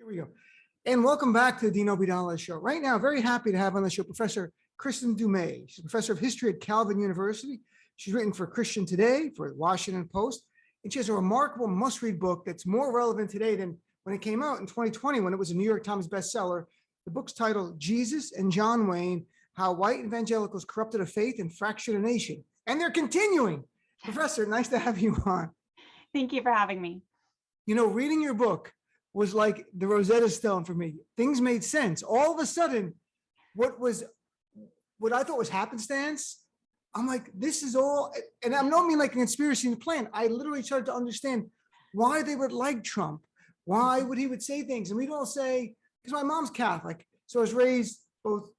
Here we go. And welcome back to the Dean Obeidallah show. Right now, very happy to have on the show Professor Kristin Du Mez. She's a professor of history at Calvin University. She's written for Christian Today, for the Washington Post, and she has a remarkable must-read book that's more relevant today than when it came out in 2020, when it was a New York Times bestseller. The book's titled Jesus and John Wayne, How White Evangelicals Corrupted a Faith and Fractured a Nation. And they're continuing. Professor, nice to have you on. Thank you for having me. You know, reading your book was like the Rosetta Stone for me. Things made sense. All of a sudden, what I thought was happenstance, I'm like, this is all, and I don't mean like a conspiracy plan. I literally started to understand why they would like Trump. Why would he would say things? And we'd all say, because my mom's Catholic. So I was raised both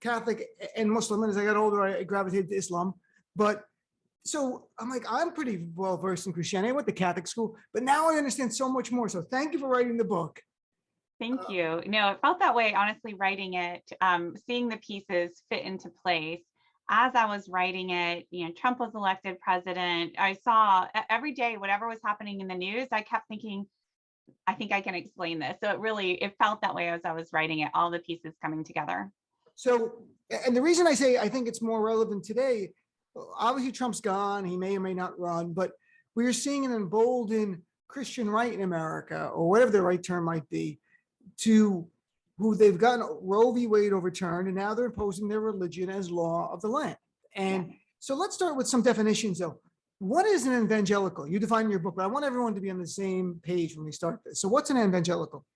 Catholic and Muslim. And as I got older, I gravitated to Islam. But so I'm like, I'm pretty well versed in Christianity. I went to Catholic school, but now I understand so much more. So thank you for writing the book. Thank you. No, it felt that way, honestly, writing it, seeing the pieces fit into place. As I was writing it, Trump was elected president. I saw every day, whatever was happening in the news, I kept thinking, I think I can explain this. So it felt that way as I was writing it, all the pieces coming together. So, and the reason I say I think it's more relevant today, obviously Trump's gone, he may or may not run, but we're seeing an emboldened Christian right in America, or whatever the right term might be, to who they've gotten Roe v. Wade overturned, and now they're imposing their religion as law of the land. And so let's start with some definitions though. What is an evangelical? You define in your book, but I want everyone to be on the same page when we start this. So what's an evangelical?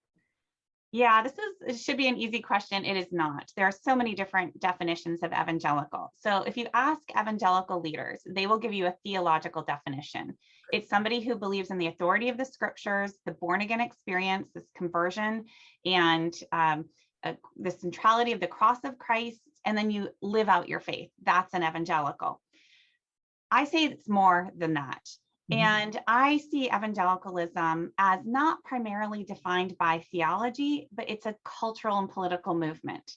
Yeah, it should be an easy question. It is not. There are so many different definitions of evangelical. So if you ask evangelical leaders, they will give you a theological definition. It's somebody who believes in the authority of the scriptures, the born again experience, this conversion, and the centrality of the cross of Christ, and then you live out your faith. That's an evangelical. I say it's more than that. And I see evangelicalism as not primarily defined by theology, but it's a cultural and political movement.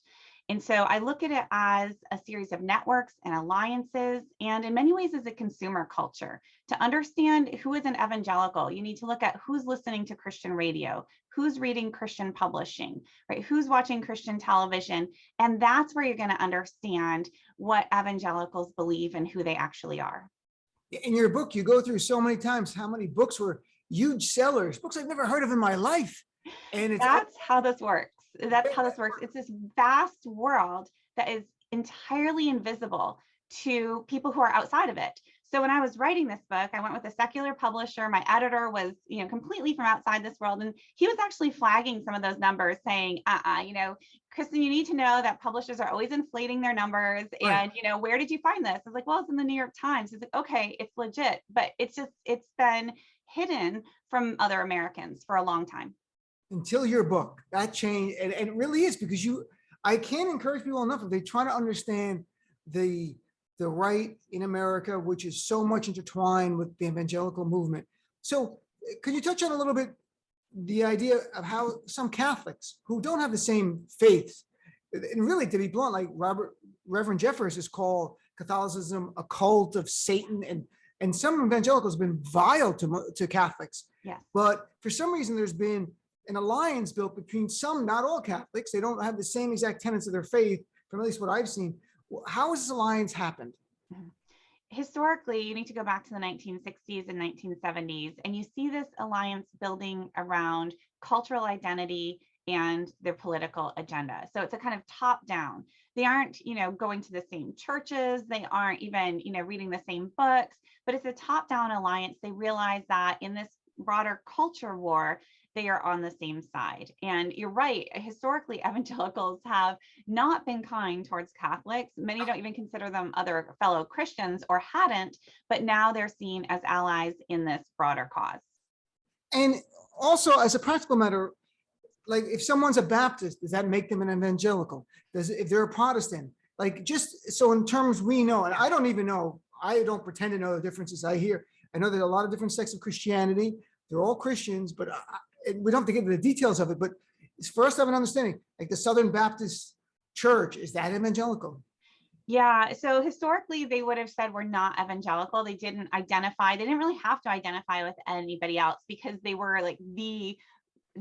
And so I look at it as a series of networks and alliances, and in many ways as a consumer culture. To understand who is an evangelical, you need to look at who's listening to Christian radio, who's reading Christian publishing, right? Who's watching Christian television. And that's where you're going to understand what evangelicals believe and who they actually are. In your book, you go through so many times how many books were huge sellers, books I've never heard of in my life. And that's how this works. That's how this works. It's this vast world that is entirely invisible to people who are outside of it. So when I was writing this book, I went with a secular publisher. My editor was, completely from outside this world. And he was actually flagging some of those numbers saying, Kristin, you need to know that publishers are always inflating their numbers. Right. And, where did you find this? I was like, well, it's in the New York Times. He's like, okay, it's legit. But it's been hidden from other Americans for a long time. Until your book, that changed. And it really is, because I can't encourage people enough if they try to understand the right in America, which is so much intertwined with the evangelical movement. So could you touch on a little bit the idea of how some Catholics who don't have the same faith, and really, to be blunt, like Reverend Jeffers has called Catholicism a cult of Satan, and some evangelicals have been vile to Catholics. Yeah. But for some reason, there's been an alliance built between some, not all Catholics. They don't have the same exact tenets of their faith, from at least what I've seen. How has this alliance happened? Historically, you need to go back to the 1960s and 1970s, and you see this alliance building around cultural identity and their political agenda. So it's a kind of top down. They aren't, going to the same churches. They aren't even, reading the same books, but it's a top down alliance. They realize that in this broader culture war, they are on the same side. And you're right, historically, evangelicals have not been kind towards Catholics. Many don't even consider them other fellow Christians, or hadn't, but now they're seen as allies in this broader cause. And also, as a practical matter, like if someone's a Baptist, does that make them an evangelical? If they're a Protestant, like, just so in terms we know, and I don't even know, I don't pretend to know the differences. I know there's a lot of different sects of Christianity. They're all Christians, but we don't have to get into the details of it, but it's for us to have an understanding, like the Southern Baptist Church, is that evangelical? Yeah, so historically, they would have said we're not evangelical. They didn't really have to identify with anybody else, because they were like the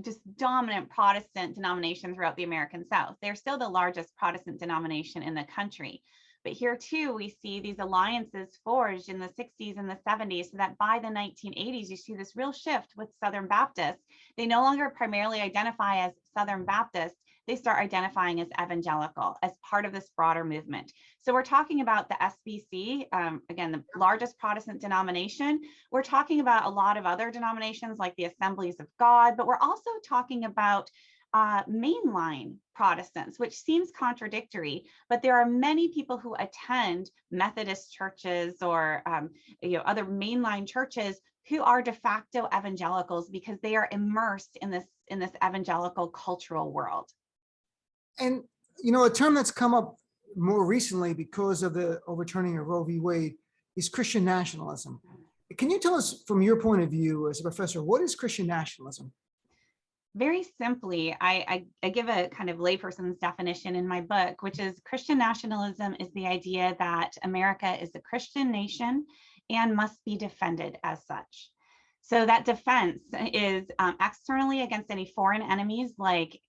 just dominant Protestant denomination throughout the American South. They're still the largest Protestant denomination in the country. But here too, we see these alliances forged in the 60s and the 70s, so that by the 1980s, you see this real shift with Southern Baptists. They no longer primarily identify as Southern Baptists. They start identifying as evangelical as part of this broader movement. So we're talking about the SBC, again, the largest Protestant denomination. We're talking about a lot of other denominations like the Assemblies of God, but we're also talking about mainline Protestants, which seems contradictory, but there are many people who attend Methodist churches or other mainline churches who are de facto evangelicals because they are immersed in this evangelical cultural world. And, a term that's come up more recently because of the overturning of Roe v. Wade is Christian nationalism. Can you tell us from your point of view as a professor, what is Christian nationalism? Very simply, I give a kind of layperson's definition in my book, which is Christian nationalism is the idea that America is a Christian nation and must be defended as such. So that defense is externally against any foreign enemies like,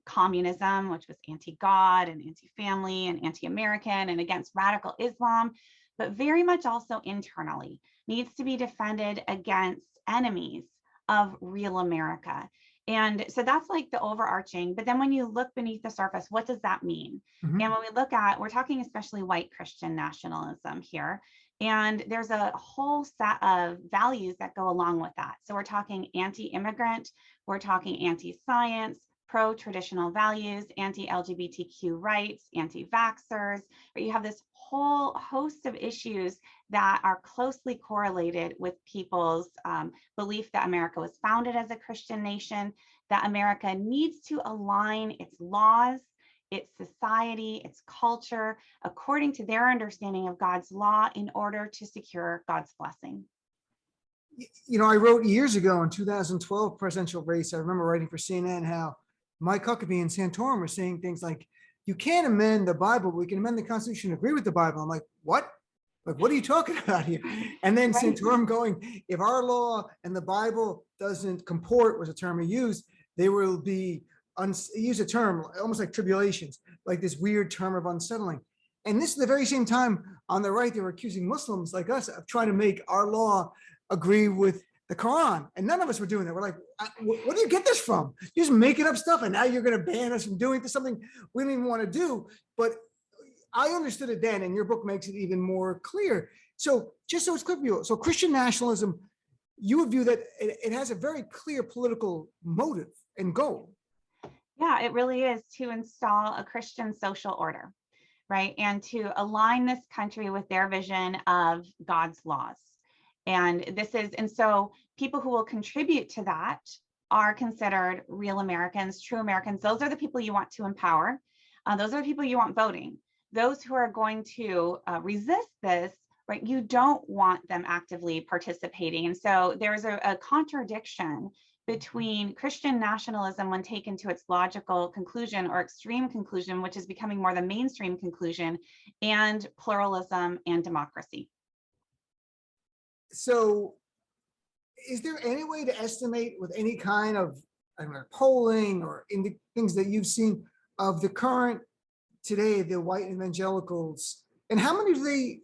communism, which was anti-God and anti-family and anti-American, and against radical Islam, but very much also internally needs to be defended against enemies of real America. And so that's like the overarching, but then when you look beneath the surface, what does that mean? Mm-hmm. And when we look at, we're talking especially white Christian nationalism here, and there's a whole set of values that go along with that. So we're talking anti-immigrant, we're talking anti-science, pro-traditional values, anti-LGBTQ rights, anti-vaxxers, but you have this whole host of issues that are closely correlated with people's belief that America was founded as a Christian nation, that America needs to align its laws, its society, its culture, according to their understanding of God's law in order to secure God's blessing. I wrote years ago in 2012 presidential race, I remember writing for CNN how Mike Huckabee and Santorum were saying things like, you can't amend the Bible, but we can amend the Constitution to agree with the Bible. I'm like, what? Like, what are you talking about here? And then Right. Santorum going, if our law and the Bible doesn't comport, was a term he used, there will be, use a term almost like tribulations, like this weird term of unsettling. And this is the very same time on the right, they were accusing Muslims like us of trying to make our law agree with the Quran. And none of us were doing that. We're like, where do you get this from? You're just making up stuff. And now you're going to ban us from doing something we don't even want to do. But I understood it then, and your book makes it even more clear. So just so it's clear for you, so Christian nationalism, you would view that it has a very clear political motive and goal. Yeah, it really is to install a Christian social order, right? And to align this country with their vision of God's laws. And so people who will contribute to that are considered real Americans, true Americans. Those are the people you want to empower. Those are the people you want voting. Those who are going to resist this, right? You don't want them actively participating. And so there's a contradiction between Christian nationalism when taken to its logical conclusion or extreme conclusion, which is becoming more the mainstream conclusion, and pluralism and democracy. So is there any way to estimate with any kind of, I don't know, polling or in the things that you've seen of the current today, the white evangelicals, and how many do they,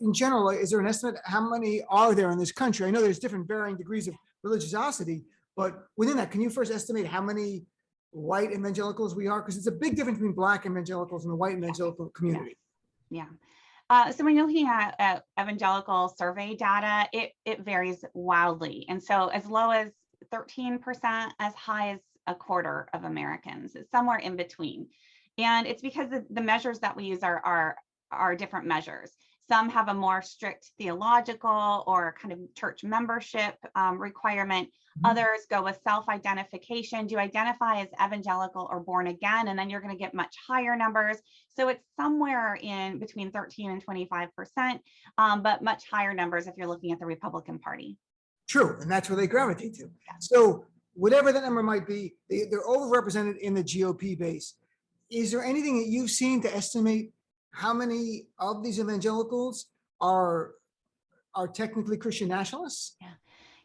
in general, is there an estimate, how many are there in this country? I know there's different varying degrees of religiosity, but within that, can you first estimate how many white evangelicals we are? Because it's a big difference between Black evangelicals and the white evangelical community. Yeah. So when you're looking at evangelical survey data, it varies wildly. And so as low as 13%, as high as a quarter of Americans, it's somewhere in between. And it's because the measures that we use are different measures. Some have a more strict theological or kind of church membership requirement. Others go with self-identification. Do you identify as evangelical or born again? And then you're going to get much higher numbers. So it's somewhere in between 13 and 25%, but much higher numbers if you're looking at the Republican Party. True, and that's where they gravitate to. So whatever that number might be, they're overrepresented in the GOP base. Is there anything that you've seen to estimate how many of these evangelicals are technically Christian nationalists?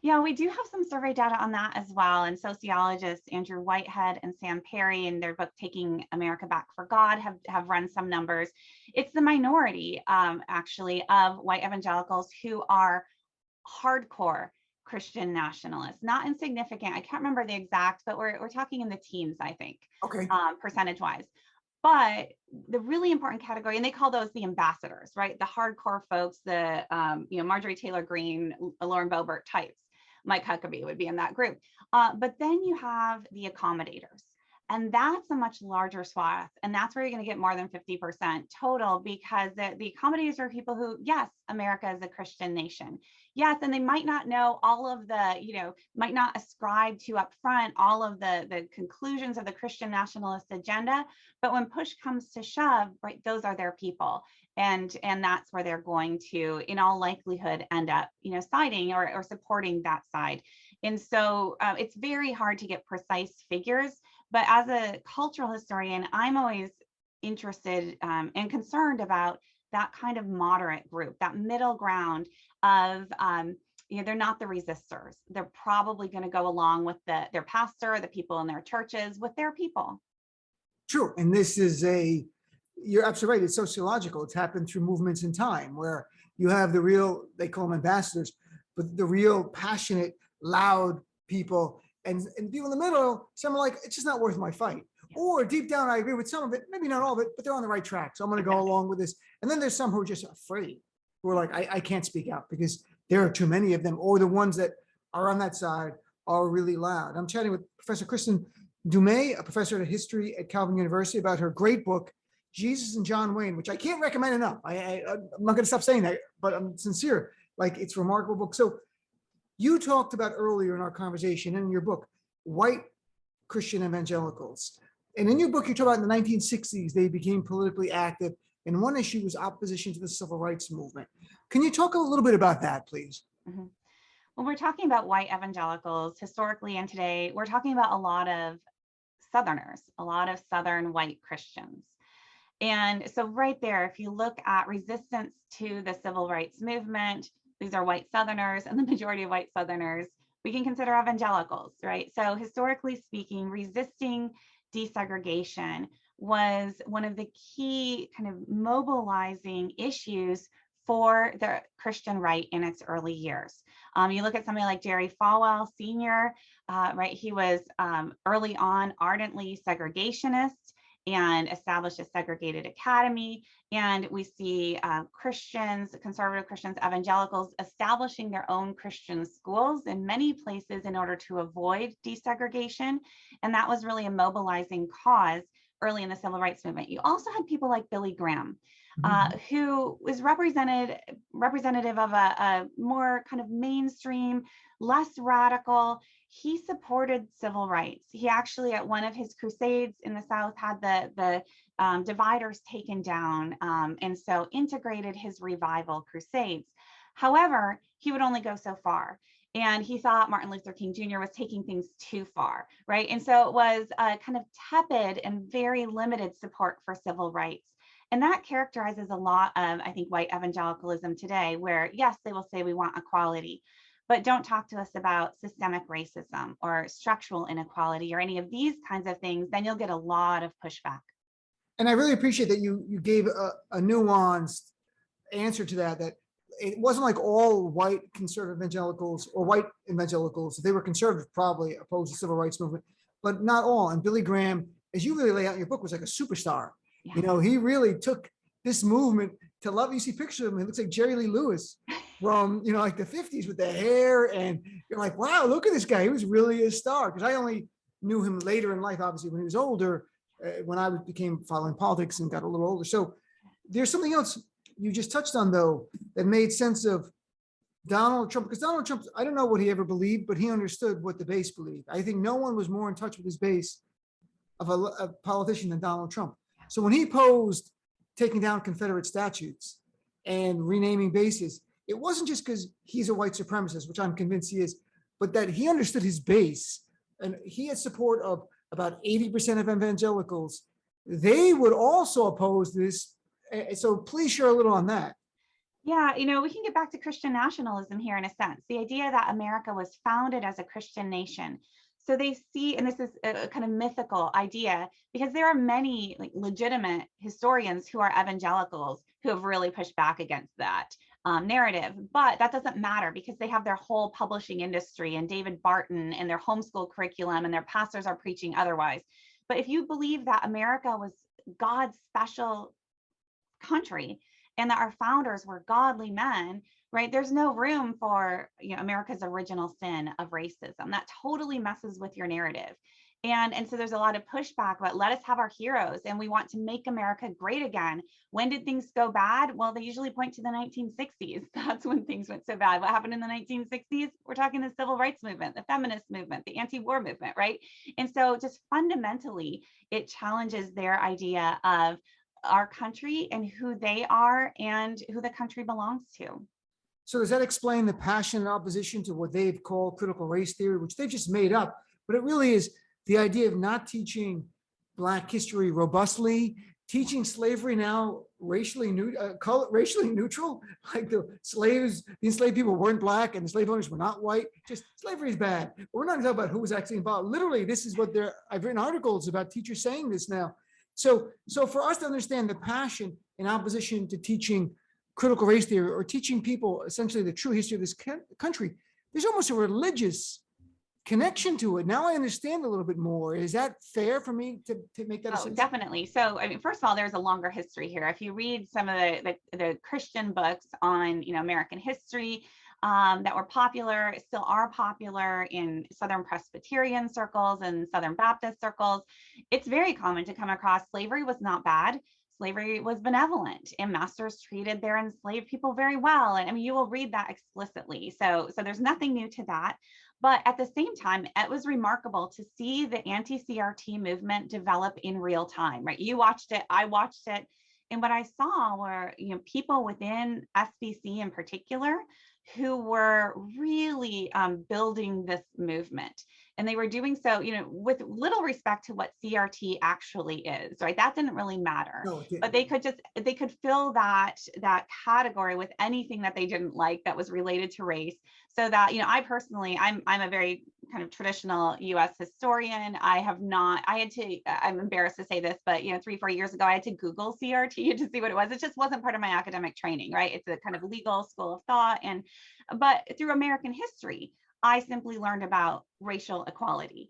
Yeah, we do have some survey data on that as well. And sociologists Andrew Whitehead and Sam Perry, in their book Taking America Back for God, have run some numbers. It's the minority, actually, of white evangelicals who are hardcore Christian nationalists, not insignificant. I can't remember the exact, but we're talking in the teens, I think, Okay. percentage wise. But the really important category, and they call those the ambassadors, right? The hardcore folks, the Marjorie Taylor Greene, Lauren Boebert types. Mike Huckabee would be in that group. But then you have the accommodators. And that's a much larger swath. And that's where you're going to get more than 50% total, because the accommodators are people who, yes, America is a Christian nation. Yes, and they might not know all of the, might not ascribe to up front all of the conclusions of the Christian nationalist agenda. But when push comes to shove, right, those are their people. And that's where they're going to, in all likelihood, end up, siding or supporting that side. And so it's very hard to get precise figures. But as a cultural historian, I'm always interested and concerned about that kind of moderate group, that middle ground of, they're not the resistors. They're probably going to go along with their pastor, the people in their churches, with their people. True. And this is you're absolutely right. It's sociological. It's happened through movements in time where you have the real, they call them ambassadors, but the real passionate, loud people. And people in the middle, some are like, it's just not worth my fight. Or deep down, I agree with some of it, maybe not all of it, but they're on the right track. So I'm going to go along with this. And then there's some who are just afraid, who are like, I can't speak out because there are too many of them, or the ones that are on that side are really loud. I'm chatting with Professor Kristin Du Mez, a professor of history at Calvin University, about her great book, Jesus and John Wayne, which I can't recommend enough. I'm not going to stop saying that, but I'm sincere. Like, it's a remarkable book. So you talked about earlier in our conversation and in your book, white Christian evangelicals. And in your book, you talk about in the 1960s, they became politically active. And one issue was opposition to the civil rights movement. Can you talk a little bit about that, please? Mm-hmm. When we're talking about white evangelicals, historically and today, we're talking about a lot of Southerners, a lot of Southern white Christians. And so right there, if you look at resistance to the civil rights movement, these are white Southerners, and the majority of white Southerners we can consider evangelicals, right? So historically speaking, resisting desegregation was one of the key kind of mobilizing issues for the Christian right in its early years. You look at somebody like Jerry Falwell Sr., right? He was early on ardently segregationist and established a segregated academy. And we see Christians, conservative Christians, evangelicals establishing their own Christian schools in many places in order to avoid desegregation. And that was really a mobilizing cause early in the civil rights movement. You also had people like Billy Graham, who was representative of a more kind of mainstream, less radical. He supported civil rights. He actually, at one of his crusades in the South, had the dividers taken down, and so integrated his revival crusades. However, he would only go so far. And he thought Martin Luther King Jr. was taking things too far, right? And so it was a kind of tepid and very limited support for civil rights. And that characterizes a lot of, I think, white evangelicalism today, where, yes, they will say we want equality, but don't talk to us about systemic racism or structural inequality or any of these kinds of things. Then you'll get a lot of pushback. And I really appreciate that you gave a nuanced answer to that it wasn't like all white conservative evangelicals or white evangelicals. If they were conservative, probably opposed to civil rights movement, but not all. And Billy Graham, as you really lay out in your book, was like a superstar. Yeah. He really took this movement to love. You see pictures of him, it looks like Jerry Lee Lewis from, like the 50s with the hair. And you're like, wow, look at this guy. He was really a star. Because I only knew him later in life, obviously, when he was older, when I became following politics and got a little older. So there's something else you just touched on, though, that made sense of Donald Trump. Because Donald Trump, I don't know what he ever believed, but he understood what the base believed. I think no one was more in touch with his base of a politician than Donald Trump. So when he posed taking down Confederate statues and renaming bases, it wasn't just because he's a white supremacist, which I'm convinced he is, but that he understood his base. And he had support of about 80% of evangelicals. They would also oppose this. So please share a little on that. Yeah, we can get back to Christian nationalism here in a sense. The idea that America was founded as a Christian nation. So they see, and this is a kind of mythical idea, because there are many like legitimate historians who are evangelicals who have really pushed back against that narrative. But that doesn't matter because they have their whole publishing industry and David Barton and their homeschool curriculum, and their pastors are preaching otherwise. But if you believe that America was God's special country and that our founders were godly men, right? There's no room for America's original sin of racism. That totally messes with your narrative. And so there's a lot of pushback about let us have our heroes and we want to make America great again. When did things go bad? Well, they usually point to the 1960s. That's when things went so bad. What happened in the 1960s? We're talking the civil rights movement, the feminist movement, the anti-war movement, right? And so just fundamentally, it challenges their idea of our country and who they are and who the country belongs to. So does that explain the passion and opposition to what they've called critical race theory, which they've just made up, but it really is the idea of not teaching Black history robustly, teaching slavery now racially neutral, like the enslaved people weren't Black and the slave owners were not white. Just slavery is bad. But we're not talking about who was actually involved. Literally, this is what I've written articles about teachers saying this now. So for us to understand the passion in opposition to teaching critical race theory or teaching people essentially the true history of this country, there's almost a religious connection to it. Now I understand a little bit more. Is that fair for me to make that assumption? Definitely. So, I mean, first of all, there's a longer history here. If you read some of the Christian books on, American history, that were popular, still are popular in Southern Presbyterian circles and Southern Baptist circles, it's very common to come across slavery was not bad. Slavery was benevolent and masters treated their enslaved people very well. And I mean, you will read that explicitly. So there's nothing new to that. But at the same time, it was remarkable to see the anti-CRT movement develop in real time, right? You watched it, I watched it. And what I saw were, people within SBC in particular who were really building this movement. And they were doing so, with little respect to what CRT actually is, right? That didn't really matter. No, But they could fill that category with anything that they didn't like that was related to race. So that, I personally, I'm a very kind of traditional US historian. I'm embarrassed to say this, but 3-4 years ago, I had to Google CRT to see what it was. It just wasn't part of my academic training, right? It's a kind of legal school of thought. But through American history, I simply learned about racial equality,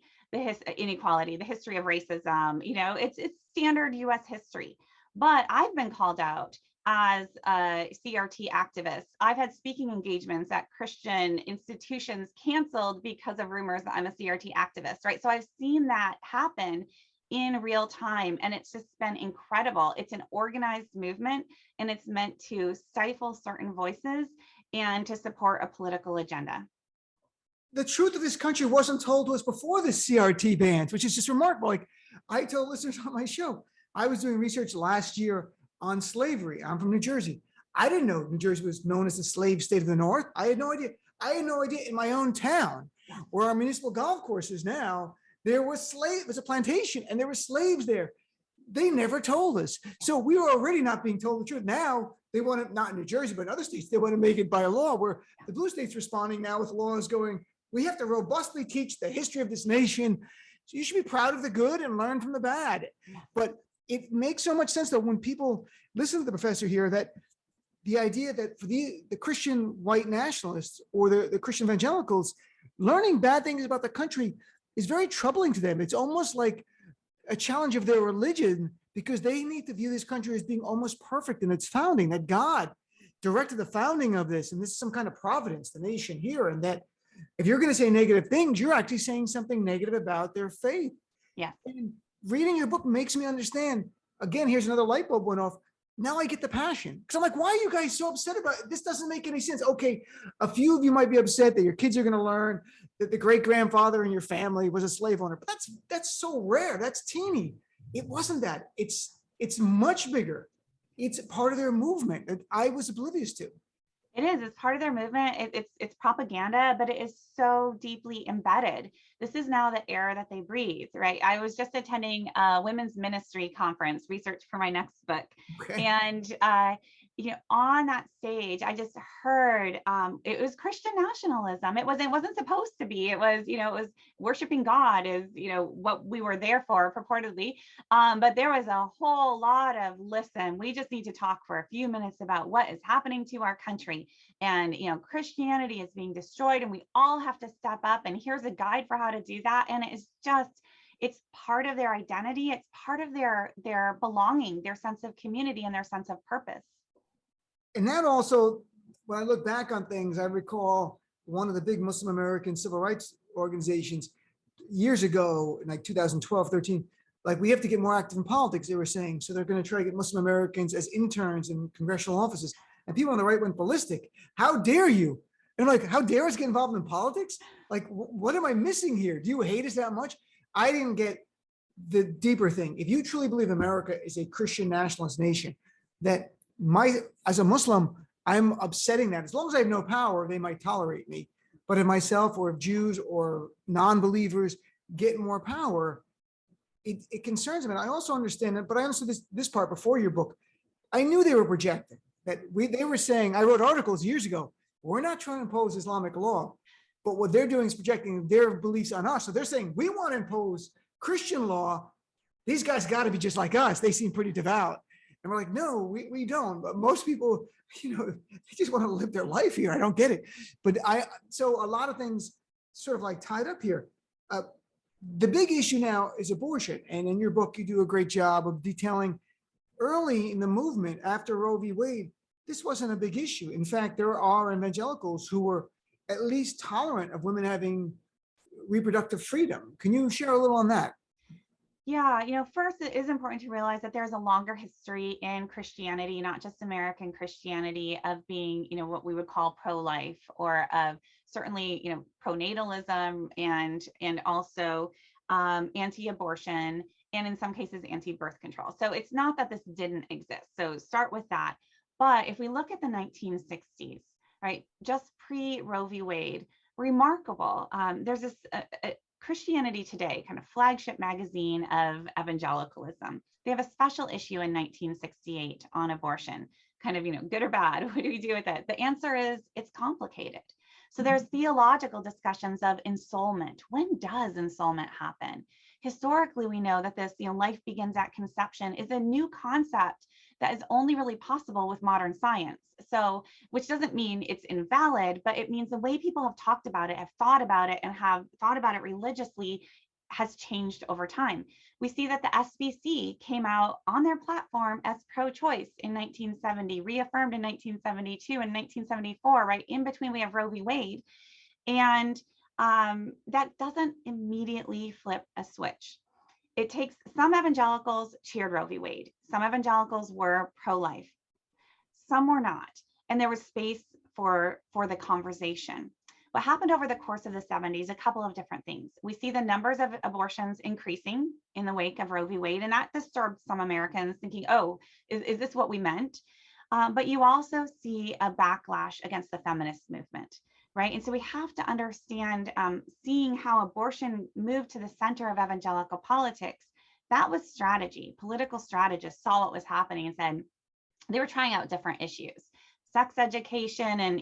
inequality, the history of racism. It's standard US history. But I've been called out as a CRT activist. I've had speaking engagements at Christian institutions canceled because of rumors that I'm a CRT activist, right? So I've seen that happen in real time, and it's just been incredible. It's an organized movement, and it's meant to stifle certain voices and to support a political agenda. The truth of this country wasn't told to us before the CRT bans, which is just remarkable. Like I told listeners on my show, I was doing research last year on slavery. I'm from New Jersey. I didn't know New Jersey was known as the slave state of the North. I had no idea. I had no idea in my own town where our municipal golf courses now, it was a plantation and there were slaves there. They never told us. So we were already not being told the truth. Now they want to, not in New Jersey, but in other states, they want to make it by law, where the blue states responding now with laws going, we have to robustly teach the history of this nation. So you should be proud of the good and learn from the bad. But it makes so much sense that when people listen to the professor here, that the idea that for the Christian white nationalists or the Christian evangelicals, learning bad things about the country is very troubling to them. It's almost like a challenge of their religion, because they need to view this country as being almost perfect in its founding, that God directed the founding of this, and this is some kind of providence, the nation here, and that if you're going to say negative things, you're actually saying something negative about their faith. Yeah. And reading your book makes me understand, again, here's another light bulb went off. Now I get the passion, because I'm like, why are you guys so upset about it? This doesn't make any sense. Okay, a few of you might be upset that your kids are going to learn that the great grandfather in your family was a slave owner, but that's so rare. That's teeny. It wasn't that. It's much bigger. It's part of their movement that I was oblivious to. It is. It's part of their movement. It's propaganda, but it is so deeply embedded. This is now the air that they breathe, right? I was just attending a women's ministry conference, research for my next book, Okay. and on that stage, I just heard it was Christian nationalism. It wasn't supposed to be. It was worshiping God is what we were there for purportedly. But there was a whole lot of listen. We just need to talk for a few minutes about what is happening to our country, and Christianity is being destroyed, and we all have to step up. And here's a guide for how to do that. And it's part of their identity. It's part of their belonging, their sense of community, and their sense of purpose. And that also, when I look back on things, I recall one of the big Muslim American civil rights organizations years ago, in like 2012, 13, like, we have to get more active in politics, they were saying. So they're going to try to get Muslim Americans as interns in congressional offices. And people on the right went ballistic. How dare you? And like, how dare us get involved in politics? Like, what am I missing here? Do you hate us that much? I didn't get the deeper thing. If you truly believe America is a Christian nationalist nation, that as a Muslim, I'm upsetting that. As long as I have no power, they might tolerate me. But if myself or if Jews or non-believers get more power, it concerns me. And I also understand that, but I understood this part before your book. I knew they were projecting that. They were saying, I wrote articles years ago, we're not trying to impose Islamic law, but what they're doing is projecting their beliefs on us. So they're saying, we want to impose Christian law. These guys got to be just like us. They seem pretty devout. And we're like, no, we don't. But most people, they just want to live their life here. I don't get it. But so a lot of things sort of like tied up here. The big issue now is abortion. And in your book, you do a great job of detailing early in the movement after Roe v. Wade, this wasn't a big issue. In fact, there are evangelicals who were at least tolerant of women having reproductive freedom. Can you share a little on that? Yeah, first, it is important to realize that there's a longer history in Christianity, not just American Christianity, of being, what we would call pro-life, or of certainly, pronatalism and also anti-abortion, and in some cases anti-birth control. So it's not that this didn't exist. So start with that. But if we look at the 1960s, right, just pre-Roe v. Wade, remarkable. There's this Christianity Today, kind of flagship magazine of evangelicalism. They have a special issue in 1968 on abortion, kind of, good or bad. What do we do with it? The answer is it's complicated. So there's theological discussions of ensoulment. When does ensoulment happen? Historically, we know that this, life begins at conception is a new concept that is only really possible with modern science. So, which doesn't mean it's invalid, but it means the way people have talked about it, have thought about it, and have thought about it religiously has changed over time. We see that the SBC came out on their platform as pro-choice in 1970, reaffirmed in 1972 and 1974, right? In between, we have Roe v. Wade. And that doesn't immediately flip a switch. It takes some evangelicals cheered Roe v. Wade. Some evangelicals were pro-life. Some were not. And there was space for the conversation. What happened over the course of the 70s, a couple of different things. We see the numbers of abortions increasing in the wake of Roe v. Wade, and that disturbed some Americans thinking, oh, is this what we meant? But you also see a backlash against the feminist movement, right? And so we have to understand, seeing how abortion moved to the center of evangelical politics, that was strategy. Political strategists saw what was happening and said, they were trying out different issues. Sex education and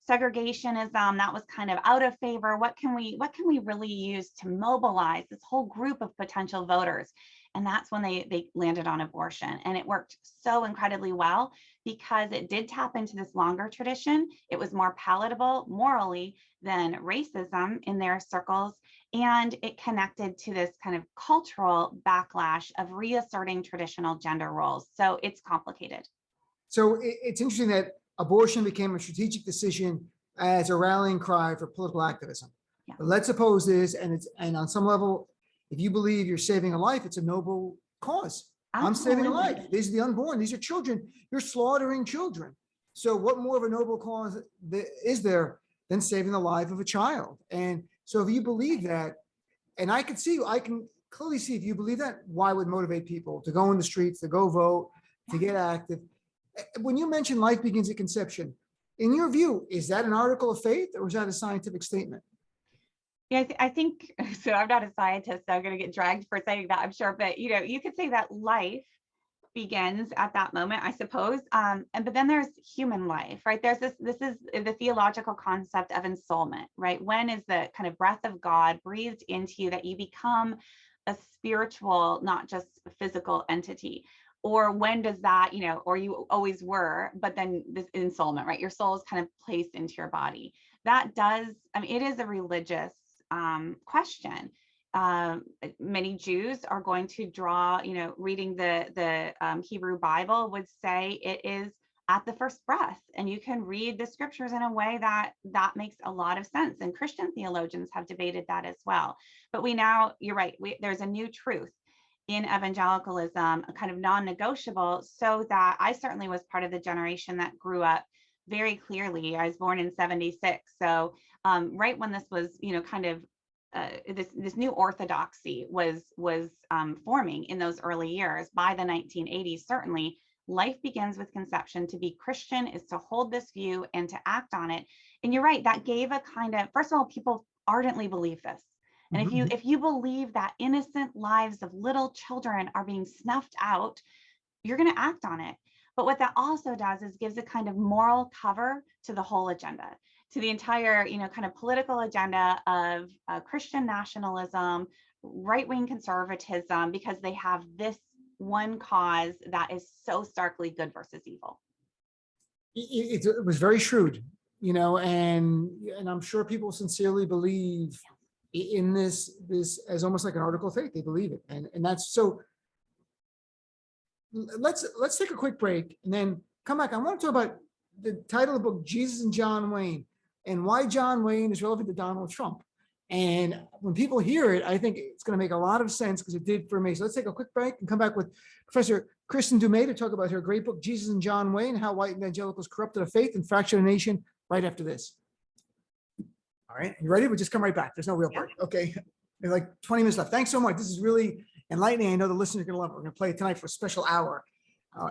segregationism, that was kind of out of favor. What can we really use to mobilize this whole group of potential voters? And that's when they landed on abortion. And it worked so incredibly well because it did tap into this longer tradition. It was more palatable morally than racism in their circles. And it connected to this kind of cultural backlash of reasserting traditional gender roles. So it's complicated. So it's interesting that abortion became a strategic decision as a rallying cry for political activism. Yeah. But let's suppose this, and on some level, if you believe you're saving a life, it's a noble cause. Absolutely. I'm saving a life. These are the unborn. These are children. You're slaughtering children. So what more of a noble cause is there than saving the life of a child? And so if you believe that, and I can clearly see if you believe that, why would motivate people to go in the streets, to go vote, to get active? When you mention life begins at conception, in your view, is that an article of faith or is that a scientific statement? Yeah, I think so. I'm not a scientist, so I'm going to get dragged for saying that, I'm sure. But you could say that life begins at that moment, I suppose. But then there's human life, right? This is the theological concept of ensoulment, right? When is the kind of breath of God breathed into you that you become a spiritual, not just physical entity? Or when does that, or you always were, but then this ensoulment, right? Your soul is kind of placed into your body. That does, it is a religious question. Many Jews are going to draw, reading the Hebrew Bible would say it is at the first breath, and you can read the scriptures in a way that makes a lot of sense. And Christian theologians have debated that as well. But you're right, there's a new truth in evangelicalism, a kind of non-negotiable, so that I certainly was part of the generation that grew up very clearly. I was born in 76. So right when this was, kind of this new orthodoxy was forming in those early years, by the 1980s, certainly, life begins with conception. To be Christian is to hold this view and to act on it. And you're right, that gave a kind of, first of all, people ardently believe this. And if you believe that innocent lives of little children are being snuffed out, you're going to act on it. But what that also does is gives a kind of moral cover to the whole agenda, to the entire, kind of political agenda of Christian nationalism, right-wing conservatism, because they have this one cause that is so starkly good versus evil. It was very shrewd, and I'm sure people sincerely believe in this as almost like an article of faith. They believe it, and that's so. Let's take a quick break and then come back. I want to talk about the title of the book, Jesus and John Wayne, and why John Wayne is relevant to Donald Trump. And when people hear it, I think it's going to make a lot of sense, because it did for me. So let's take a quick break and come back with Professor Kristin Du Mez to talk about her great book, Jesus and John Wayne, How White Evangelicals Corrupted a Faith and Fractured a Nation, right after this. All right, you ready? We'll just come right back. There's no real break. Okay, there's like 20 minutes left. Thanks so much. This is really enlightening. I know the listeners are going to love it. We're going to play it tonight for a special hour.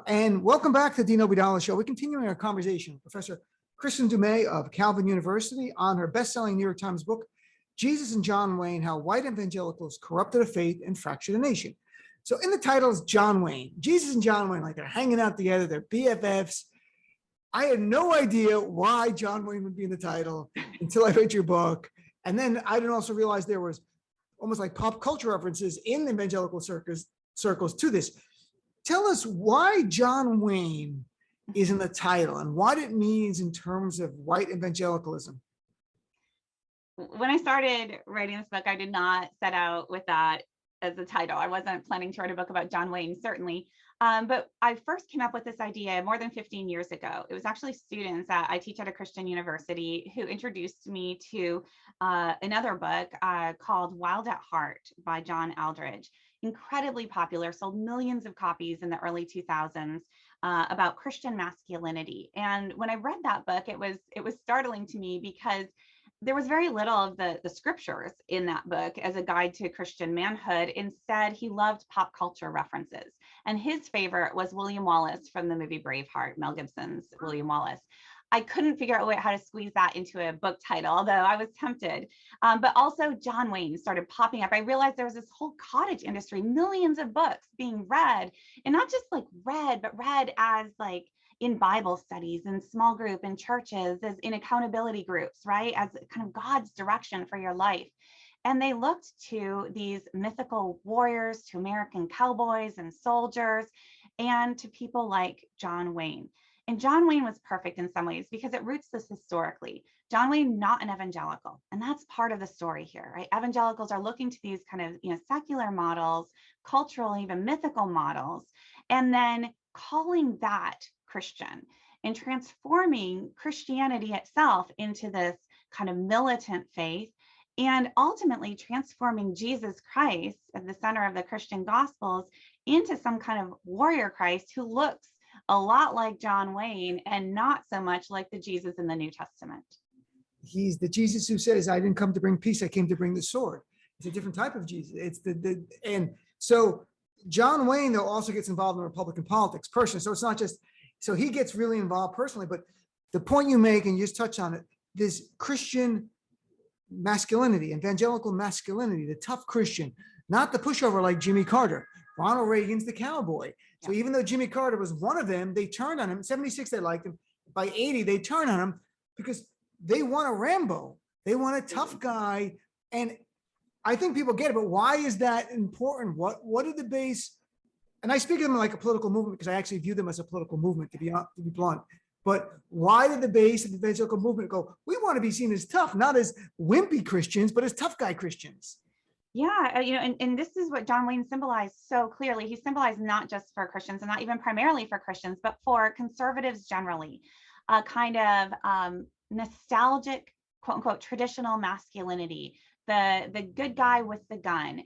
And welcome back to the Dean Obeidallah Show. We're continuing our conversation with Professor Kristin Du Mez of Calvin University on her best-selling New York Times book, Jesus and John Wayne, How White Evangelicals Corrupted a Faith and Fractured a Nation. So in the title is John Wayne. Jesus and John Wayne, like they're hanging out together, they're BFFs. I had no idea why John Wayne would be in the title until I read your book. And then I didn't also realize there was almost like pop culture references in the evangelical circles to this. Tell us why John Wayne is in the title and what it means in terms of white evangelicalism. When I started writing this book, I did not set out with that as the title. I wasn't planning to write a book about John Wayne, certainly. But I first came up with this idea more than 15 years ago. It was actually students that I teach at a Christian university who introduced me to another book called Wild at Heart by John Aldridge. Incredibly popular, sold millions of copies in the early 2000s, about Christian masculinity. And when I read that book, it was startling to me, because there was very little of the scriptures in that book as a guide to Christian manhood. Instead, he loved pop culture references. And his favorite was William Wallace from the movie Braveheart, Mel Gibson's William Wallace. I couldn't figure out how to squeeze that into a book title, although I was tempted. But also John Wayne started popping up. I realized there was this whole cottage industry, millions of books being read, and not just like read, but read as like in Bible studies, in small group, in churches, as in accountability groups, right? As kind of God's direction for your life. And they looked to these mythical warriors, to American cowboys and soldiers, and to people like John Wayne. And John Wayne was perfect in some ways because it roots this historically. John Wayne, not an evangelical. And that's part of the story here, right? Evangelicals are looking to these kind of, secular models, cultural, even mythical models, and then calling that Christian and transforming Christianity itself into this kind of militant faith, and ultimately transforming Jesus Christ at the center of the Christian Gospels into some kind of warrior Christ who looks a lot like John Wayne and not so much like the Jesus in the New Testament. He's the Jesus who says, I didn't come to bring peace, I came to bring the sword. It's a different type of Jesus. It's and so John Wayne, though, also gets involved in Republican politics personally. So it's not just, so he gets really involved personally, but the point you make, and you just touch on it, this Christian masculinity, evangelical masculinity, the tough Christian, not the pushover like Jimmy Carter, Ronald Reagan's the cowboy. So Yeah. even though Jimmy Carter was one of them, they turned on him. In 76, they liked him. By 80, they turned on him because they want a Rambo. They want a tough guy. And I think people get it, but why is that important? What are the base? And I speak of them like a political movement because I actually view them as a political movement, to be blunt. But why did the base of the evangelical movement go, we want to be seen as tough, not as wimpy Christians, but as tough guy Christians? Yeah, and this is what John Wayne symbolized so clearly. He symbolized not just for Christians and not even primarily for Christians, but for conservatives generally, a kind of nostalgic, quote unquote, traditional masculinity, the good guy with the gun,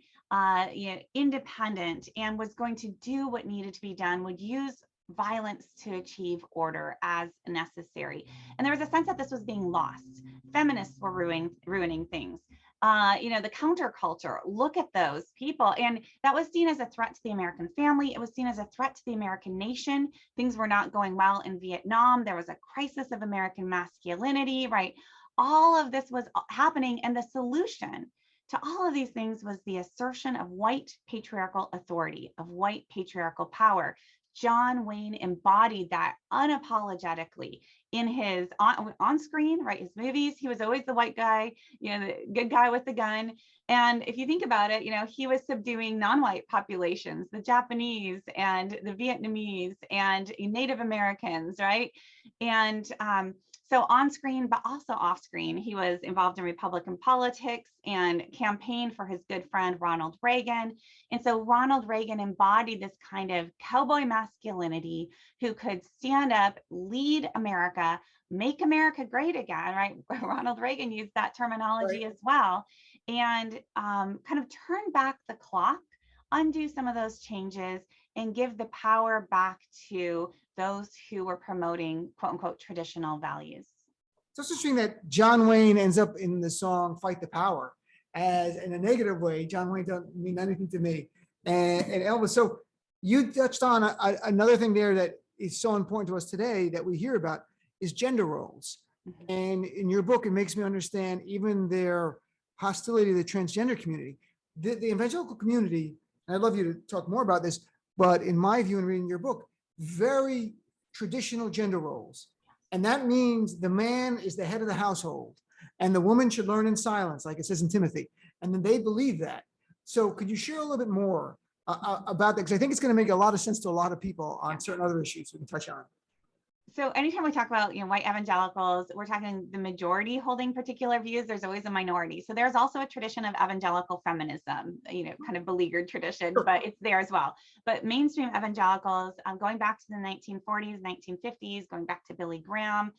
independent, and was going to do what needed to be done, would use violence to achieve order as necessary. And there was a sense that this was being lost. Feminists were ruining things. The counterculture, look at those people. And that was seen as a threat to the American family. It was seen as a threat to the American nation. Things were not going well in Vietnam. There was a crisis of American masculinity, right? All of this was happening. And the solution to all of these things was the assertion of white patriarchal authority, of white patriarchal power. John Wayne embodied that unapologetically in his on screen, right? His movies, he was always the white guy, the good guy with the gun. And if you think about it, he was subduing non-white populations, the Japanese and the Vietnamese and Native Americans, right? And so on screen, but also off screen, he was involved in Republican politics and campaigned for his good friend, Ronald Reagan. And so Ronald Reagan embodied this kind of cowboy masculinity who could stand up, lead America, make America great again, right? Ronald Reagan used that terminology as well, and kind of turn back the clock, undo some of those changes, and give the power back to those who were promoting, quote unquote, traditional values. So it's interesting that John Wayne ends up in the song Fight the Power as in a negative way. John Wayne doesn't mean anything to me. And Elvis, so you touched on another thing there that is so important to us today that we hear about is gender roles. Mm-hmm. And in your book, it makes me understand even their hostility to the transgender community. The evangelical community, and I'd love you to talk more about this, but in my view, in reading your book, very traditional gender roles. And that means the man is the head of the household and the woman should learn in silence, like it says in Timothy. And then they believe that. So could you share a little bit more about that? Because I think it's going to make a lot of sense to a lot of people on certain other issues we can touch on. So anytime we talk about, white evangelicals, we're talking the majority holding particular views. There's always a minority. So there's also a tradition of evangelical feminism, kind of beleaguered tradition, but it's there as well. But mainstream evangelicals, going back to the 1940s, 1950s, going back to Billy Graham,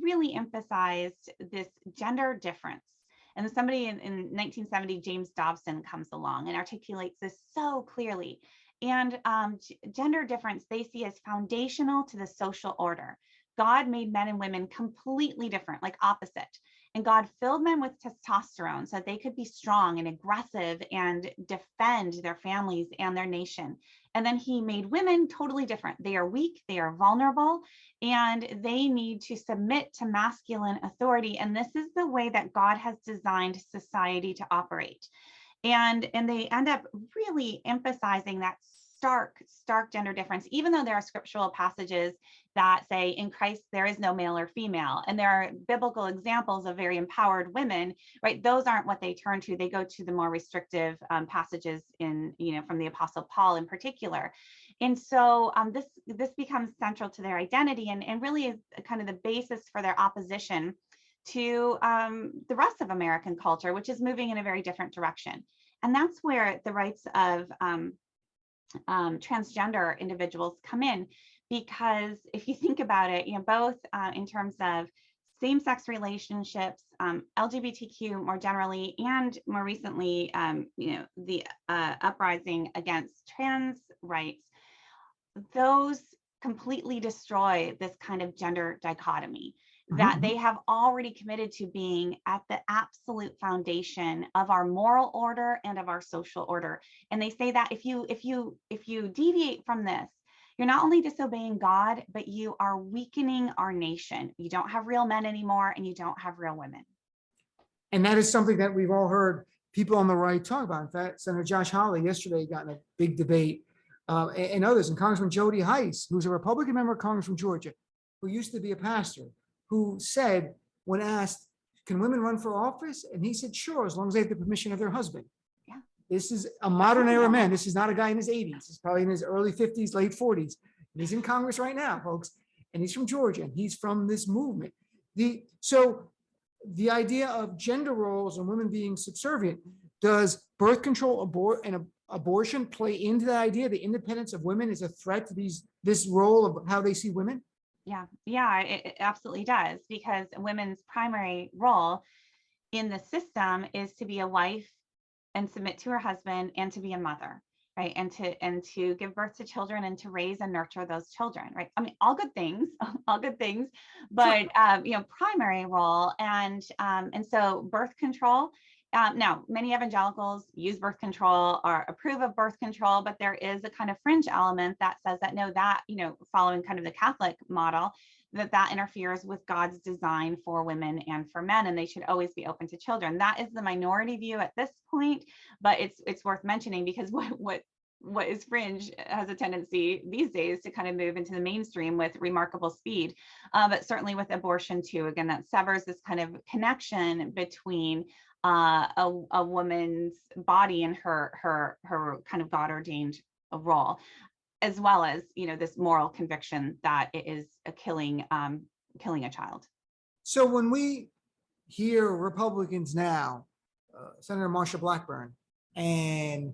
really emphasized this gender difference. And then somebody in 1970, James Dobson, comes along and articulates this so clearly. And gender difference they see as foundational to the social order. God made men and women completely different, like opposite. And God filled men with testosterone so that they could be strong and aggressive and defend their families and their nation. And then he made women totally different. They are weak, they are vulnerable, and they need to submit to masculine authority. And this is the way that God has designed society to operate. And they end up really emphasizing that stark gender difference, even though there are scriptural passages that say in Christ there is no male or female, and there are biblical examples of very empowered women, right? Those aren't what they turn to. They go to the more restrictive passages in, from the Apostle Paul in particular. And so this becomes central to their identity and really is kind of the basis for their opposition to the rest of American culture, which is moving in a very different direction. And that's where the rights of transgender individuals come in, because if you think about it, both in terms of same-sex relationships, LGBTQ more generally, and more recently, the uprising against trans rights, those completely destroy this kind of gender dichotomy that they have already committed to being at the absolute foundation of our moral order and of our social order. And they say that if you deviate from this, you're not only disobeying God, but you are weakening our nation. You don't have real men anymore, and you don't have real women. And that is something that we've all heard people on the right talk about. In fact, Senator Josh Hawley yesterday got in a big debate, and others, and Congressman Jody Hice, who's a Republican member of Congress from Georgia, who used to be a pastor, who said, when asked, can women run for office? And he said, sure, as long as they have the permission of their husband. Yeah. This is a modern era man. This is not a guy in his 80s. He's probably in his early 50s, late 40s. And he's in Congress right now, folks. And he's from Georgia, and he's from this movement. So the idea of gender roles and women being subservient, does birth control and abortion play into that idea? The independence of women is a threat to this role of how they see women? Yeah, it absolutely does, because women's primary role in the system is to be a wife and submit to her husband and to be a mother, right? And to give birth to children and to raise and nurture those children, right? I mean, all good things, but primary role. And so birth control. Now, many evangelicals use birth control or approve of birth control, but there is a kind of fringe element that says that no, that, following kind of the Catholic model, that interferes with God's design for women and for men, and they should always be open to children. That is the minority view at this point, but it's worth mentioning, because what is fringe has a tendency these days to kind of move into the mainstream with remarkable speed. But certainly with abortion too, again, that severs this kind of connection between a woman's body and her kind of God-ordained role, as well as this moral conviction that it is killing a child. So when we hear Republicans now, Senator Marsha Blackburn and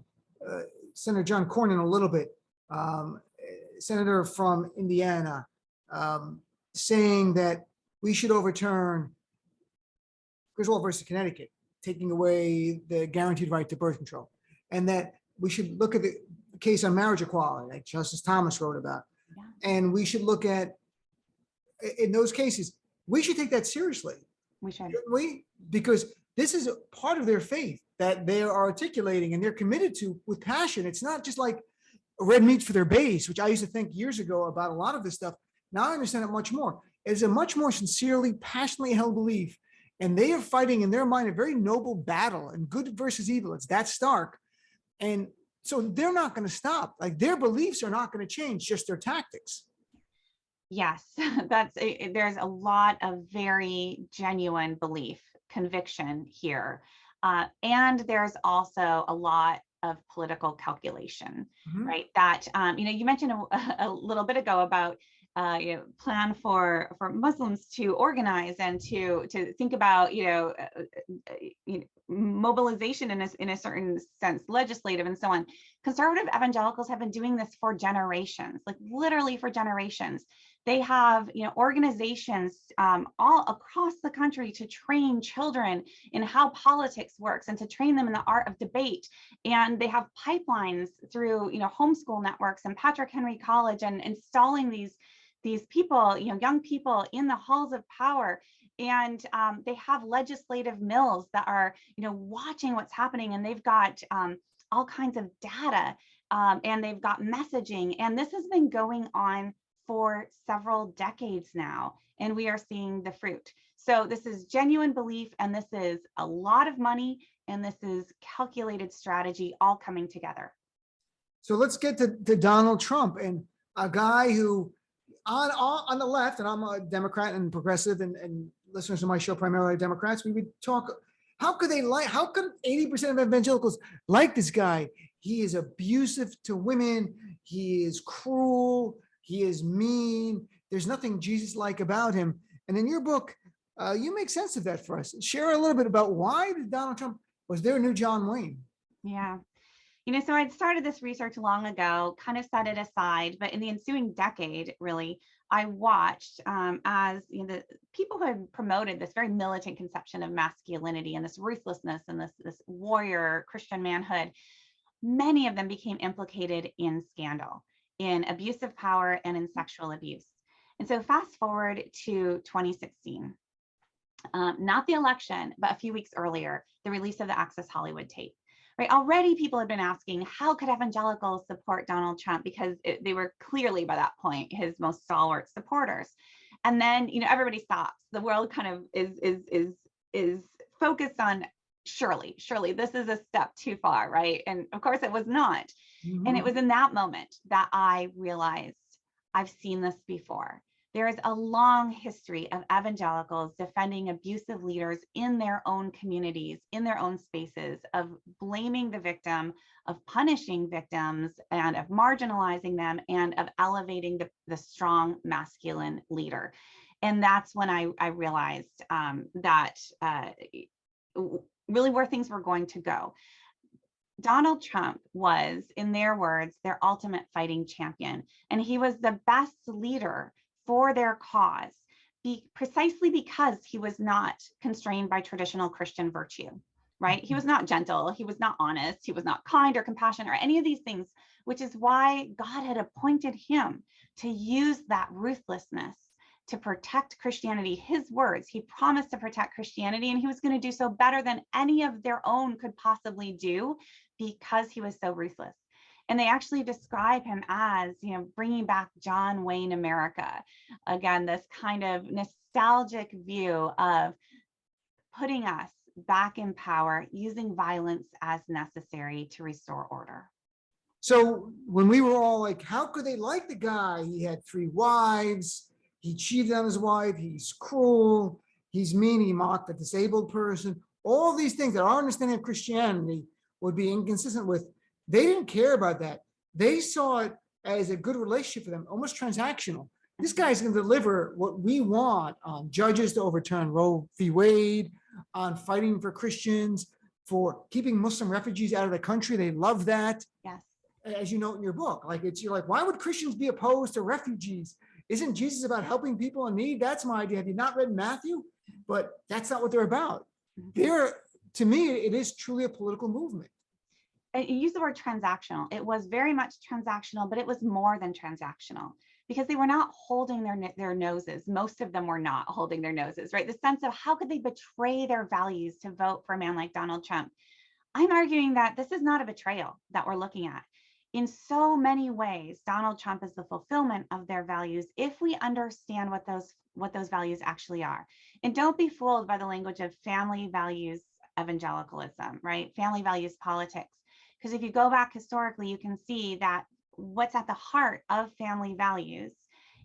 Senator John Cornyn a little bit, Senator from Indiana, saying that we should overturn Griswold versus Connecticut, taking away the guaranteed right to birth control, and that we should look at the case on marriage equality, like Justice Thomas wrote about. Yeah. And we should look at, in those cases, we should take that seriously. We should. Because this is a part of their faith that they are articulating and they're committed to with passion. It's not just like red meat for their base, which I used to think years ago about a lot of this stuff. Now I understand it much more. It's a much more sincerely, passionately held belief. And they are fighting in their mind a very noble battle, and good versus evil. It's that stark. And so they're not going to stop. Like, their beliefs are not going to change, just their tactics. Yes, there's a lot of very genuine belief, conviction here. And there's also a lot of political calculation, right? That, you mentioned a little bit ago about plan for Muslims to organize and to think about mobilization in a certain sense, legislative and so on. Conservative evangelicals have been doing this for generations, like literally for generations. They have organizations all across the country to train children in how politics works and to train them in the art of debate. And they have pipelines through homeschool networks and Patrick Henry College, and installing these people, young people in the halls of power. And they have legislative mills that are, watching what's happening, and they've got all kinds of data, and they've got messaging. And this has been going on for several decades now, and we are seeing the fruit. So this is genuine belief, and this is a lot of money, and this is calculated strategy all coming together. So let's get to Donald Trump, and a guy who on the left, and I'm a Democrat and progressive, and listeners to my show primarily are Democrats, we would talk, how could 80% of evangelicals like this guy? He is abusive to women. He is cruel. He is mean. There's nothing Jesus-like about him. And in your book, you make sense of that for us. Share a little bit about why Donald Trump was their new John Wayne. Yeah. So I'd started this research long ago, kind of set it aside, but in the ensuing decade, really, I watched as the people who had promoted this very militant conception of masculinity and this ruthlessness and this warrior Christian manhood, many of them became implicated in scandal, in abuse of power, and in sexual abuse. And so fast forward to 2016, not the election, but a few weeks earlier, the release of the Access Hollywood tape. Right. Already people had been asking, how could evangelicals support Donald Trump? Because they were clearly by that point his most stalwart supporters. And then, everybody stops. The world kind of is focused on surely this is a step too far, right? And of course it was not. And it Mhm. was in that moment that I realized I've seen this before. There is a long history of evangelicals defending abusive leaders in their own communities, in their own spaces, of blaming the victim, of punishing victims, and of marginalizing them, and of elevating the strong masculine leader. And that's when I realized that really where things were going to go. Donald Trump was, in their words, their ultimate fighting champion, and he was the best leader for their cause, precisely because he was not constrained by traditional Christian virtue, right? He was not gentle, he was not honest, he was not kind or compassionate or any of these things, which is why God had appointed him to use that ruthlessness to protect Christianity. His words, he promised to protect Christianity, and he was going to do so better than any of their own could possibly do because he was so ruthless. And they actually describe him as, bringing back John Wayne America. Again, this kind of nostalgic view of putting us back in power, using violence as necessary to restore order. So when we were all like, how could they like the guy? He had 3 wives. He cheated on his wife. He's cruel. He's mean. He mocked a disabled person. All these things that our understanding of Christianity would be inconsistent with. They didn't care about that. They saw it as a good relationship for them, almost transactional. This guy's going to deliver what we want on judges to overturn Roe v. Wade, on fighting for Christians, for keeping Muslim refugees out of the country. They love that. Yes. As you note in your book, you're like, why would Christians be opposed to refugees? Isn't Jesus about helping people in need? That's my idea. Have you not read Matthew? But that's not what they're about. To me, it is truly a political movement. You use the word transactional. It was very much transactional, but it was more than transactional, because they were not holding their noses. Most of them were not holding their noses, right? The sense of how could they betray their values to vote for a man like Donald Trump? I'm arguing that this is not a betrayal that we're looking at. In so many ways, Donald Trump is the fulfillment of their values if we understand what those values actually are. And don't be fooled by the language of family values evangelicalism, right? Family values politics. Because if you go back historically, you can see that what's at the heart of family values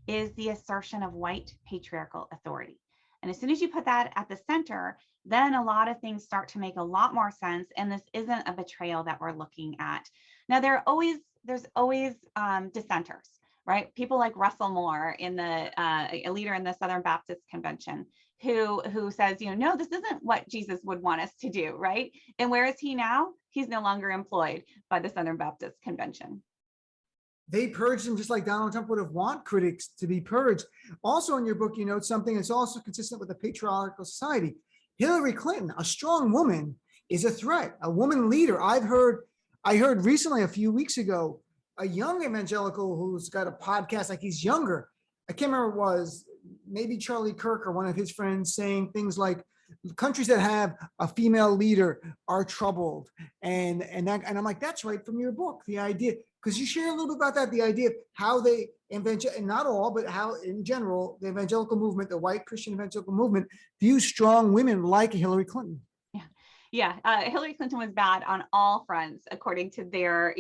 is the assertion of white patriarchal authority. And as soon as you put that at the center, then a lot of things start to make a lot more sense. And this isn't a betrayal that we're looking at. Now, there's always dissenters, right? People like Russell Moore, a leader in the Southern Baptist Convention, who says, no, this isn't what Jesus would want us to do, right? And where is he now? He's no longer employed by the Southern Baptist Convention. They purged him just like Donald Trump would have want critics to be purged. Also in your book, you note something that's also consistent with a patriarchal society. Hillary Clinton, a strong woman, is a threat, a woman leader. I heard recently, a few weeks ago, a young evangelical who's got a podcast, like he's younger. I can't remember what it was, maybe Charlie Kirk or one of his friends, saying things like, countries that have a female leader are troubled. And I'm like, that's right from your book, the idea, because you share a little bit about that, the idea of how they, and not all, but how in general, the evangelical movement, the white Christian evangelical movement, views strong women like Hillary Clinton. Yeah, Hillary Clinton was bad on all fronts, according to their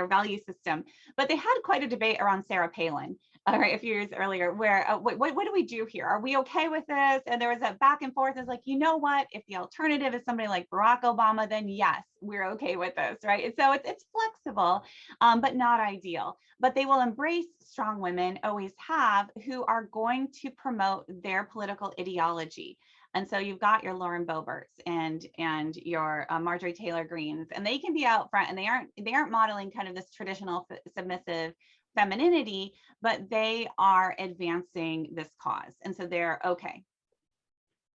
value system. But they had quite a debate around Sarah Palin, right, a few years earlier, where what do we do here? Are we okay with this? And there was a back and forth. It's like, you know what? If the alternative is somebody like Barack Obama, then yes, we're okay with this, right? And so it's flexible, but not ideal. But they will embrace strong women, always have, who are going to promote their political ideology. And so you've got your Lauren Boeberts and your Marjorie Taylor Greens, and they can be out front, and they aren't modeling kind of this traditional submissive femininity, but they are advancing this cause, and so they're okay.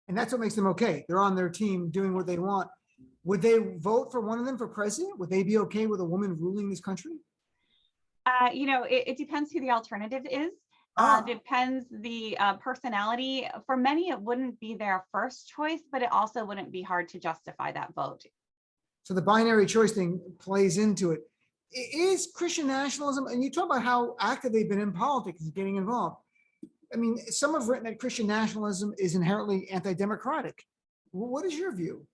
And that's what makes them okay. They're on their team doing what they want. Would they vote for one of them for president? Would they be okay with a woman ruling this country? It depends who the alternative is. Depends the personality. For many, it wouldn't be their first choice, but it also wouldn't be hard to justify that vote. So the binary choice thing plays into it. Is Christian nationalism, and you talk about how active they've been in politics and getting involved. I mean, some have written that Christian nationalism is inherently anti-democratic. What is your view?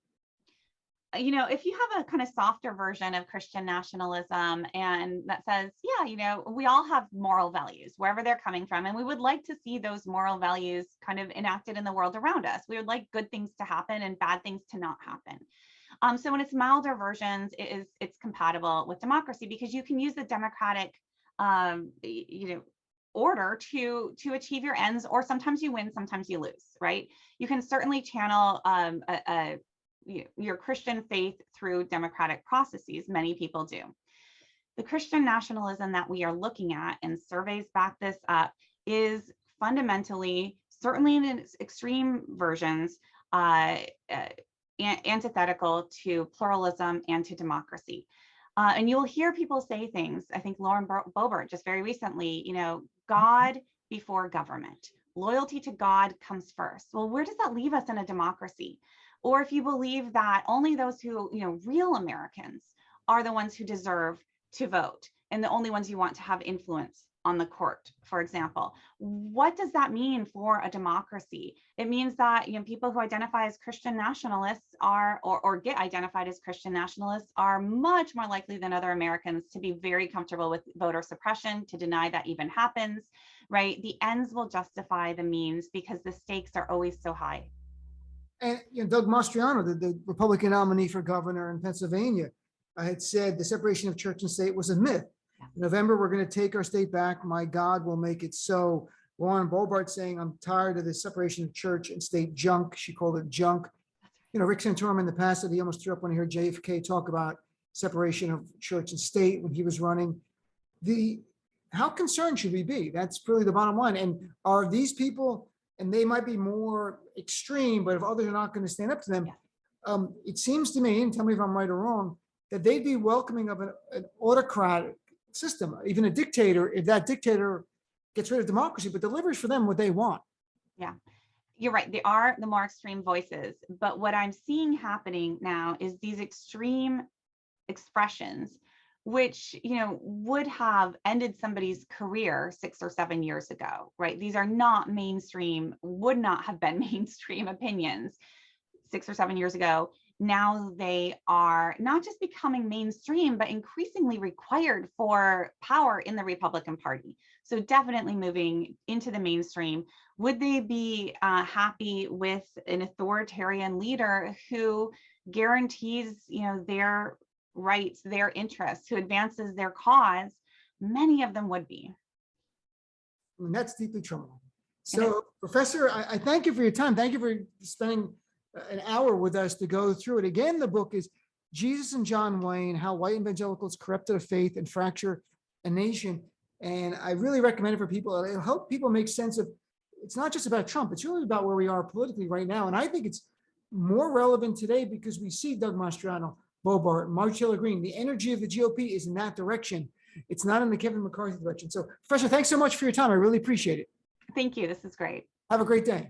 if you have a kind of softer version of Christian nationalism and that says, yeah, we all have moral values wherever they're coming from, and we would like to see those moral values kind of enacted in the world around us. We would like good things to happen and bad things to not happen. So when it's milder versions, it's compatible with democracy, because you can use the democratic, order to achieve your ends, or sometimes you win, sometimes you lose, right? You can certainly channel your Christian faith through democratic processes. Many people do. The Christian nationalism that we are looking at, and surveys back this up, is fundamentally, certainly in its extreme versions, antithetical to pluralism and to democracy. And you'll hear people say things, I think Lauren Boebert just very recently, God before government. Loyalty to God comes first. Well, where does that leave us in a democracy? Or if you believe that only those who, real Americans are the ones who deserve to vote, and the only ones you want to have influence on the court, for example, what does that mean for a democracy? It means that people who identify as Christian nationalists are, or get identified as Christian nationalists, are much more likely than other Americans to be very comfortable with voter suppression, to deny that even happens, right? The ends will justify the means because the stakes are always so high. And Doug Mastriano, the Republican nominee for governor in Pennsylvania, had said the separation of church and state was a myth. In November, we're going to take our state back. My God will make it so. Lauren Boebert saying, I'm tired of the separation of church and state junk. She called it junk. Rick Santorum in the past said he almost threw up when he heard JFK talk about separation of church and state when he was running. How concerned should we be? That's really the bottom line. And are these people, and they might be more extreme, but if others are not going to stand up to them, it seems to me, and tell me if I'm right or wrong, that they'd be welcoming of an autocratic system, even a dictator, if that dictator gets rid of democracy, but delivers for them what they want. Yeah, you're right. They are the more extreme voices. But what I'm seeing happening now is these extreme expressions, which, would have ended somebody's career 6 or 7 years ago, right? These are not mainstream, would not have been mainstream opinions 6 or 7 years ago. Now they are not just becoming mainstream, but increasingly required for power in the Republican Party. So definitely moving into the mainstream. Would they be happy with an authoritarian leader who guarantees, their rights, their interests, who advances their cause? Many of them would be. And that's deeply troubling. So, Professor, I thank you for your time. Thank you for spending an hour with us to go through it. Again, the book is Jesus and John Wayne, How White Evangelicals Corrupted a Faith and Fracture a Nation. And I really recommend it for people. It'll help people make sense of, it's not just about Trump, it's really about where we are politically right now. And I think it's more relevant today because we see Doug Mastriano, Boebert, Marjorie Taylor Greene. The energy of the GOP is in that direction. It's not in the Kevin McCarthy direction. So, Professor, thanks so much for your time. I really appreciate it. Thank you. This is great. Have a great day.